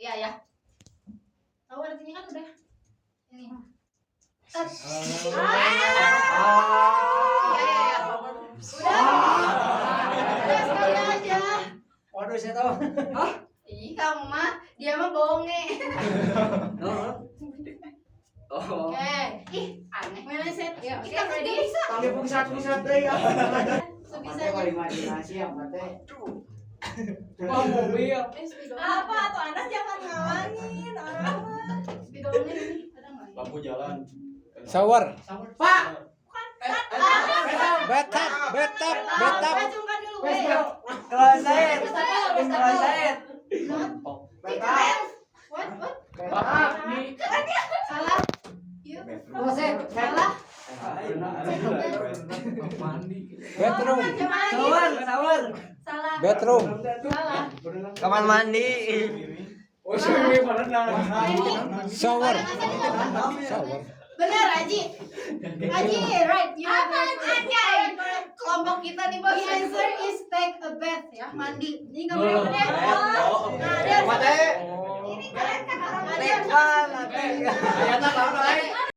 Iya ya. Tahu artinya kan udah ini. Iya. Udah sekali aja. Waduh, saya tahu. Ih, kamu mah dia mah bonge. Oke. Ih, aneh. Meleset. Ya, kita ready. Tapi pusat-pusat deh ya. Sebisanya. Paling imajinasi yang mate. Oh, mobil. Apa tuh Anas jangan ngalangin orang mah. Spidolnya ini ada enggak? Lampu jalan. Shower. Pak. Betap. Acungkan dulu, weh. Kalau saya. Keren. What? Pak. Salah. Yuk. Proses. Salah. Bedroom. Salah. Bedroom. Salah. Kamar mandi. Oh, sih, berenang. Shower. Benar, Aji. Aji, right. You are right. Kelompok kita nih, Bos. The answer is take a bath ya, mandi. Ini enggak boleh benar. Nah, dia ini kalian kan orang ada yang Ayatnya tahu